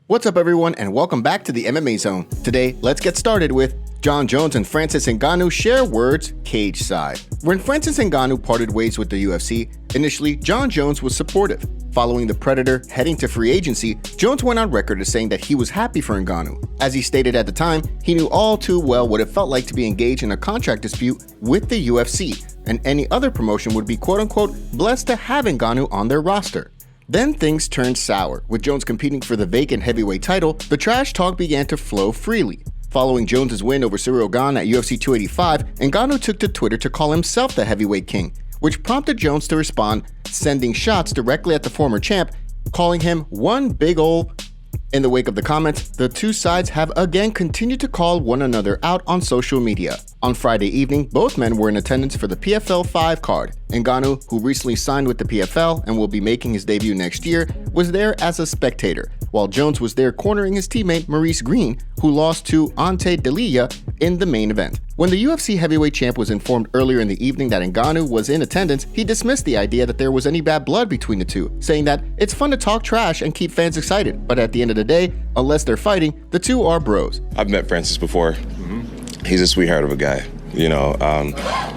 What's up everyone and welcome back to the MMA Zone. Today, let's get started with Jon Jones and Francis Ngannou share words cageside. When Francis Ngannou parted ways with the UFC, initially Jon Jones was supportive. Following the Predator heading to free agency, Jones went on record as saying that he was happy for Ngannou. As he stated at the time, he knew all too well what it felt like to be engaged in a contract dispute with the UFC, and any other promotion would be quote-unquote blessed to have Ngannou on their roster. Then things turned sour. With Jones competing for the vacant heavyweight title, the trash talk began to flow freely. Following Jones' win over Ciryl Gane at UFC 285, Ngannou took to Twitter to call himself the heavyweight king, which prompted Jones to respond, sending shots directly at the former champ, calling him one big ol'. In the wake of the comments, the two sides have again continued to call one another out on social media. On Friday evening, both men were in attendance for the PFL 5 card. Ngannou, who recently signed with the PFL and will be making his debut next year, was there as a spectator, while Jones was there cornering his teammate Maurice Green, who lost to Ante Delija in the main event. When the UFC heavyweight champ was informed earlier in the evening that Ngannou was in attendance, he dismissed the idea that there was any bad blood between the two, saying that it's fun to talk trash and keep fans excited, but at the end of the day, unless they're fighting, the two are bros. I've met Francis before. He's a sweetheart of a guy.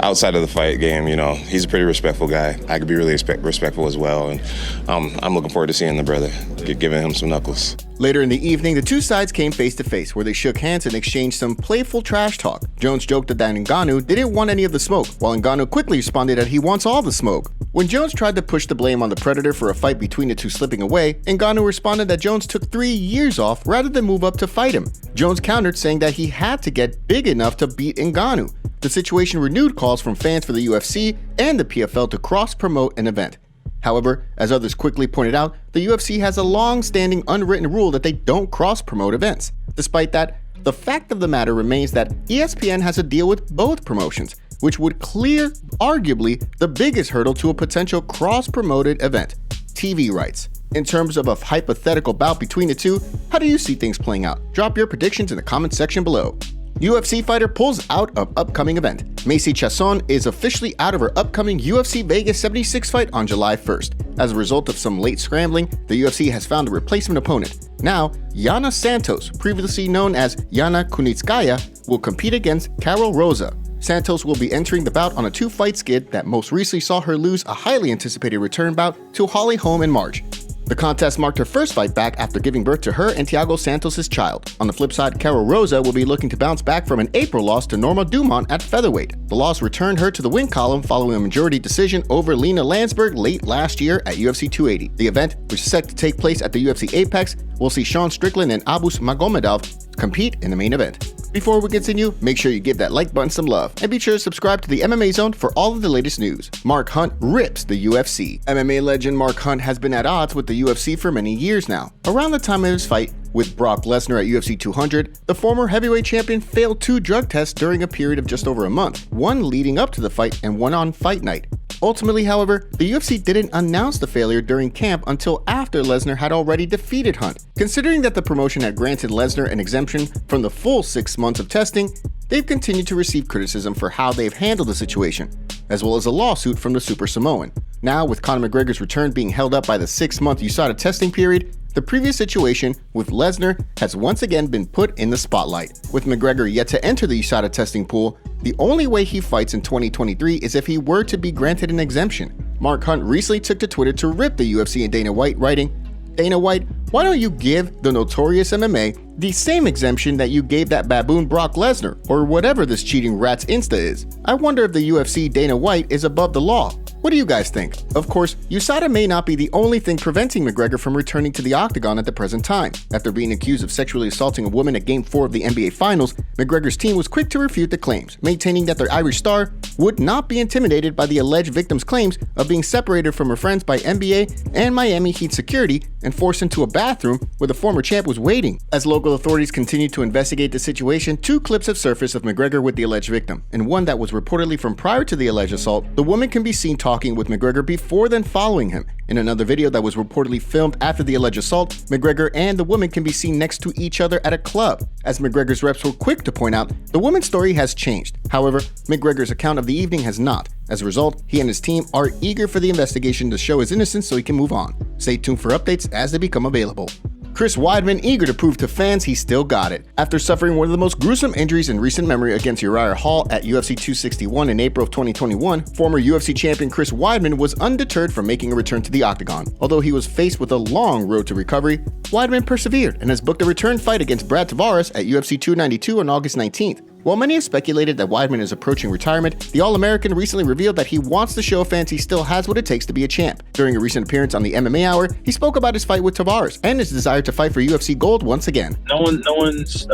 Outside of the fight game, he's a pretty respectful guy. I could be really respectful as well, and I'm looking forward to seeing the brother, giving him some knuckles. Later in the evening, the two sides came face to face, where they shook hands and exchanged some playful trash talk. Jones joked that Ngannou didn't want any of the smoke, while Ngannou quickly responded that he wants all the smoke. When Jones tried to push the blame on the Predator for a fight between the two slipping away, Ngannou responded that Jones took 3 years off rather than move up to fight him. Jones countered, saying that he had to get big enough to beat Ngannou. The situation renewed calls from fans for the UFC and the PFL to cross-promote an event. However, as others quickly pointed out, the UFC has a long-standing unwritten rule that they don't cross-promote events. Despite that, the fact of the matter remains that ESPN has a deal with both promotions, which would clear, arguably, the biggest hurdle to a potential cross-promoted event: TV rights. In terms of a hypothetical bout between the two, how do you see things playing out? Drop your predictions in the comment section below. UFC fighter pulls out of upcoming event. Macy Chiasson is officially out of her upcoming UFC Vegas 76 fight on July 1st. As a result of some late scrambling, the UFC has found a replacement opponent. Now, Yana Santos, previously known as Yana Kunitskaya, will compete against Carol Rosa. Santos will be entering the bout on a 2-fight skid that most recently saw her lose a highly anticipated return bout to Holly Holm in March. The contest marked her first fight back after giving birth to her and Thiago Santos' child. On the flip side, Carol Rosa will be looking to bounce back from an April loss to Norma Dumont at featherweight. The loss returned her to the win column following a majority decision over Lena Landsberg late last year at UFC 280. The event, which is set to take place at the UFC Apex, will see Sean Strickland and Abus Magomedov compete in the main event. Before we continue, make sure you give that like button some love, and be sure to subscribe to the MMA Zone for all of the latest news. Mark Hunt rips the UFC. MMA legend Mark Hunt has been at odds with the UFC for many years now. Around the time of his fight with Brock Lesnar at UFC 200, the former heavyweight champion failed 2 drug tests during a period of just over a month, one leading up to the fight and one on fight night. Ultimately, however, the UFC didn't announce the failure during camp until after Lesnar had already defeated Hunt. Considering that the promotion had granted Lesnar an exemption from the full 6 months of testing, they've continued to receive criticism for how they've handled the situation, as well as a lawsuit from the Super Samoan. Now, with Conor McGregor's return being held up by the 6-month USADA testing period, the previous situation with Lesnar has once again been put in the spotlight. With McGregor yet to enter the USADA testing pool, the only way he fights in 2023 is if he were to be granted an exemption. Mark Hunt recently took to Twitter to rip the UFC and Dana White, writing, "Dana White, why don't you give the notorious MMA the same exemption that you gave that baboon Brock Lesnar, or whatever this cheating rat's Insta is? I wonder if the UFC Dana White is above the law. What do you guys think?" Of course, USADA may not be the only thing preventing McGregor from returning to the octagon at the present time. After being accused of sexually assaulting a woman at Game 4 of the NBA Finals, McGregor's team was quick to refute the claims, maintaining that their Irish star would not be intimidated by the alleged victim's claims of being separated from her friends by NBA and Miami Heat security and forced into a bathroom where the former champ was waiting. As local authorities continue to investigate the situation, 2 clips have surfaced of McGregor with the alleged victim. In one that was reportedly from prior to the alleged assault, the woman can be seen talking with McGregor before then following him. In another video that was reportedly filmed after the alleged assault, McGregor and the woman can be seen next to each other at a club. As McGregor's reps were quick to point out, the woman's story has changed. However, McGregor's account of the evening has not. As a result, he and his team are eager for the investigation to show his innocence so he can move on. Stay tuned for updates as they become available. Chris Weidman eager to prove to fans he still got it. After suffering one of the most gruesome injuries in recent memory against Uriah Hall at UFC 261 in April of 2021, former UFC champion Chris Weidman was undeterred from making a return to the octagon. Although he was faced with a long road to recovery, Weidman persevered and has booked a return fight against Brad Tavares at UFC 292 on August 19th. While many have speculated that Weidman is approaching retirement, the All-American recently revealed that he wants to show fans he still has what it takes to be a champ. During a recent appearance on the MMA Hour, he spoke about his fight with Tavares and his desire to fight for UFC gold once again. No one's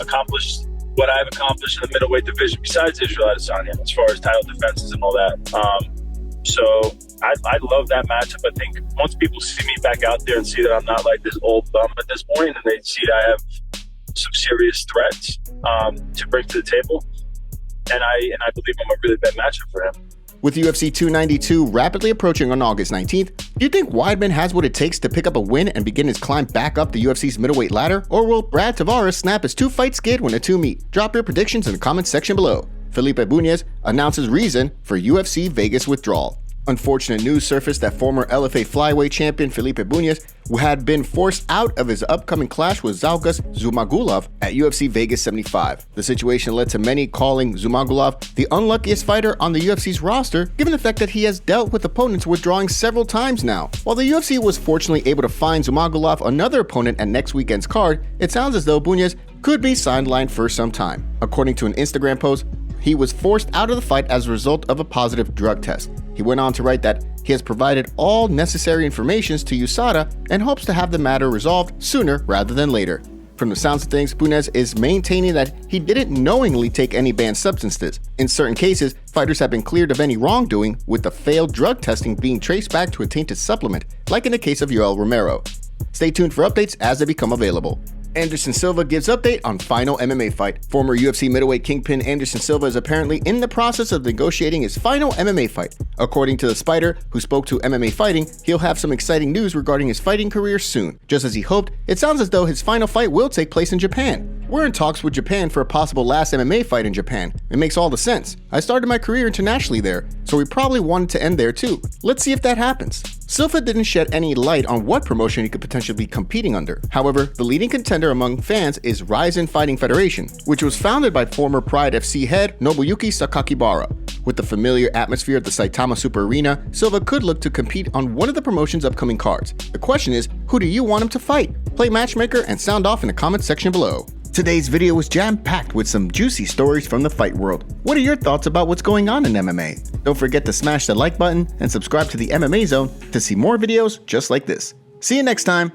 accomplished what I've accomplished in the middleweight division besides Israel Adesanya, as far as title defenses and all that. So I love that matchup. I think once people see me back out there and see that I'm not like this old bum at this point, and they see that I have some serious threats to bring to the table, and I believe I'm a really bad matchup for him. With UFC 292 rapidly approaching on August 19th, do you think Weidman has what it takes to pick up a win and begin his climb back up the UFC's middleweight ladder, or will Brad Tavares snap his two-fight skid when the two meet? Drop your predictions in the comments section below. Felipe Bunes announces reason for UFC Vegas withdrawal. Unfortunate news surfaced that former LFA flyweight champion Felipe Bunes, who had been forced out of his upcoming clash with Zhalgas Zhumagulov at UFC Vegas 75. The situation led to many calling Zhumagulov the unluckiest fighter on the UFC's roster, given the fact that he has dealt with opponents withdrawing several times now. While the UFC was fortunately able to find Zhumagulov another opponent at next weekend's card, it sounds as though Bunes could be sidelined for some time. According to an Instagram post, he was forced out of the fight as a result of a positive drug test. He went on to write that he has provided all necessary information to USADA and hopes to have the matter resolved sooner rather than later. From the sounds of things, Bunes is maintaining that he didn't knowingly take any banned substances. In certain cases, fighters have been cleared of any wrongdoing, with the failed drug testing being traced back to a tainted supplement, like in the case of Yoel Romero. Stay tuned for updates as they become available. Anderson Silva gives update on final MMA fight. Former UFC middleweight kingpin Anderson Silva is apparently in the process of negotiating his final MMA fight. According to the Spider, who spoke to MMA Fighting, he'll have some exciting news regarding his fighting career soon. Just as he hoped, it sounds as though his final fight will take place in Japan. We're in talks with Japan for a possible last MMA fight in Japan. It makes all the sense. I started my career internationally there, so we probably wanted to end there too. Let's see if that happens. Silva didn't shed any light on what promotion he could potentially be competing under. However, the leading contender among fans is Rizin Fighting Federation, which was founded by former Pride FC head Nobuyuki Sakakibara. With the familiar atmosphere at the Saitama Super Arena, Silva could look to compete on one of the promotion's upcoming cards. The question is, who do you want him to fight? Play matchmaker and sound off in the comments section below. Today's video was jam-packed with some juicy stories from the fight world. What are your thoughts about what's going on in MMA? Don't forget to smash the like button and subscribe to the MMA Zone to see more videos just like this. See you next time.